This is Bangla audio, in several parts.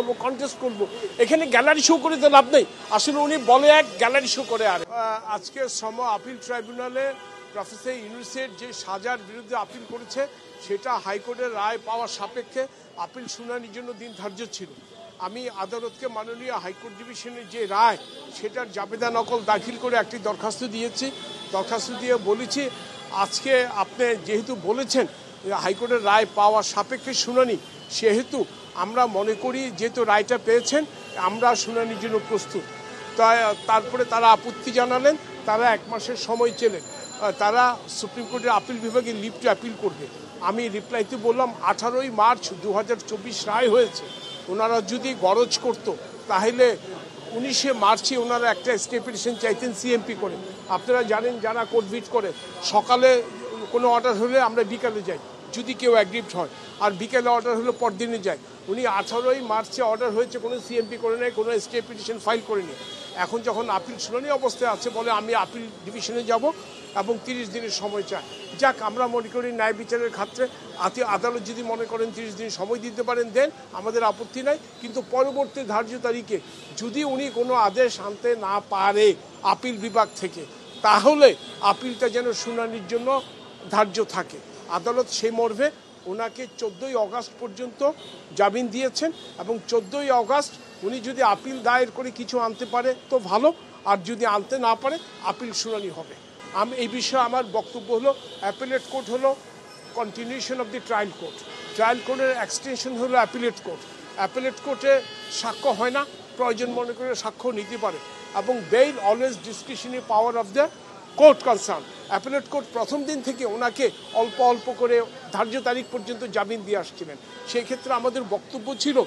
বলবো কন্টেস্ট করবো, এখানে গ্যালারি শো করে তো লাভ নেই। আসলে উনি বলে এক, গ্যালারি শো করে আর। আজকে শ্রম আপিল ট্রাইব্যুনালে প্রফেসর ইউনূসের যে সাজার বিরুদ্ধে আপিল করেছে সেটা হাইকোর্টের রায় পাওয়ার সাপেক্ষে আপিল শুনানির জন্য দিন ধার্য ছিল। আমি আদালতকে মাননীয় হাইকোর্ট ডিভিশনের যে রায় সেটার জাবেদা নকল দাখিল করে একটি দরখাস্ত দিয়েছি। দরখাস্ত দিয়ে বলেছি আজকে আপনি যেহেতু বলেছেন হাইকোর্টের রায় পাওয়ার সাপেক্ষে শুনানি, সেহেতু আমরা মনে করি যেহেতু রায়টা পেয়েছেন আমরা শুনানির জন্য প্রস্তুত। তারপরে তারা আপত্তি জানালেন, তারা 1 মাসের সময় চেলেন, তারা সুপ্রিম কোর্টের আপিল বিভাগে লিভ টু অ্যাপিল করবে। আমি রিপ্লাইতে বললাম 18ই মার্চ 2024 রায় হয়েছে, ওনারা যদি গরজ করত তাহলে 19শে মার্চে ওনারা একটা স্টে পিটিশন চাইতেন সিএমপি করে। আপনারা জানেন যারা কোর্ট ভিট করে সকালে কোনো অর্ডার হলে আমরা বিকালে যাই যদি কেউ অ্যাগ্রিভড হয়, আর বিকেলে অর্ডার হলে পরদিনে যায়। উনি 18ই মার্চে অর্ডার হয়েছে, কোনো সিএমপি করে নেয়, কোনো স্টে পিটিশন ফাইল করেনি। এখন যখন আপিল শুনানি অবস্থায় আছে বলে আমি আপিল ডিভিশনে যাব এবং 30 দিনের সময় চাই। যাক, আমরা মনে করি ন্যায় বিচারের ক্ষেত্রে আদালত যদি মনে করেন 30 দিন সময় দিতে পারেন দেন, আমাদের আপত্তি নাই। কিন্তু পরবর্তী ধার্য তারিখে যদি উনি কোনো আদেশ আনতে না পারে আপিল বিভাগ থেকে, তাহলে আপিলটা যেন শুনানির জন্য ধার্য থাকে। আদালত সেই মর্মে ওনাকে 14ই অগাস্ট পর্যন্ত জামিন দিয়েছেন এবং 14ই অগাস্ট উনি যদি আপিল দায়ের করে কিছু আনতে পারে তো ভালো, আর যদি আনতে না পারে আপিল শুনানি হবে। আমি এই বিষয়ে আমার বক্তব্য হলো অ্যাপিলেট কোর্ট হলো continuation of the trial court, trial কোর্টের এক্সটেনশন হলো অ্যাপিলেট কোর্ট। অ্যাপিলেট কোর্টে সাক্ষ্য হয় না, প্রয়োজন মনে করে সাক্ষ্য নিতে পারে এবং bail always discretionary power of the court concern. Appellate court প্রথম দিন থেকে ওনাকে অল্প অল্প করে ধার্য তারিখ পর্যন্ত জামিন দিয়ে আসছিলেন। সেই ক্ষেত্রে আমাদের বক্তব্য ছিল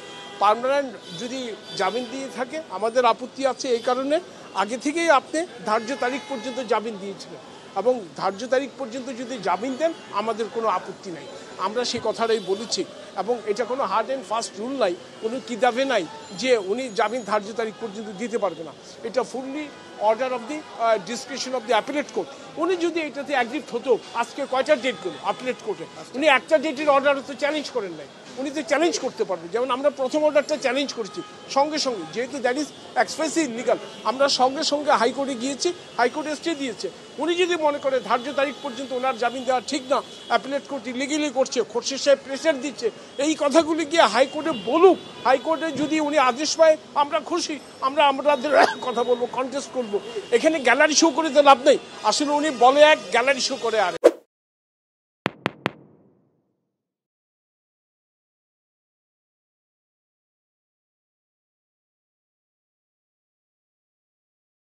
পার্মানেন্ট যদি জামিন দিয়ে থাকে আমাদের আপত্তি আছে, এই কারণে আগে থেকেই আপনি ধার্য তারিখ পর্যন্ত জামিন দিয়েছিলেন এবং ধার্য তারিখ পর্যন্ত যদি জামিন দেন আমাদের কোনো আপত্তি নাই। আমরা সেই কথাটাই বলেছি এবং এটা কোনো হার্ড অ্যান্ড ফাস্ট রুল নাই, কোনো কিতাবে নাই যে উনি জামিন ধার্য তারিখ পর্যন্ত দিতে পারবে না। এটা fully order of the description of the appellate court. উনি যদি এটাতে অ্যাগ্রিভ হতো, আজকে কয়টা ডেট গেল অ্যাপিলেট কোর্টে, উনি একটা ডেটের অর্ডার তো চ্যালেঞ্জ করেন নাই, উনি তো চ্যালেঞ্জ করতে পারবেন। যেমন আমরা প্রথম অর্ডারটা চ্যালেঞ্জ করেছি সঙ্গে সঙ্গে, যেহেতু দ্যাট ইজ এক্সপ্রেসলি ইলিগাল, আমরা সঙ্গে সঙ্গে হাইকোর্টে গিয়েছি, হাইকোর্টে স্টে দিয়েছে। উনি যদি মনে করে ধার্য তারিখ পর্যন্ত ওনার জামিন দেওয়া ঠিক না, অ্যাপিলেট কোর্ট ইলিগালি করছে, খোরশেদ সাহেব প্রেসার দিচ্ছে, এই কথাগুলি গিয়ে হাইকোর্টে বলুক। হাইকোর্টে যদি উনি আদেশ পায় আমরা খুশি, আমরা আমাদের কথা বলবো, কন্টেস্ট করবো। এখানে গ্যালারি শো করে তো লাভ নেই। আসলে উনি বলে এক, গ্যালারি শো করে আর।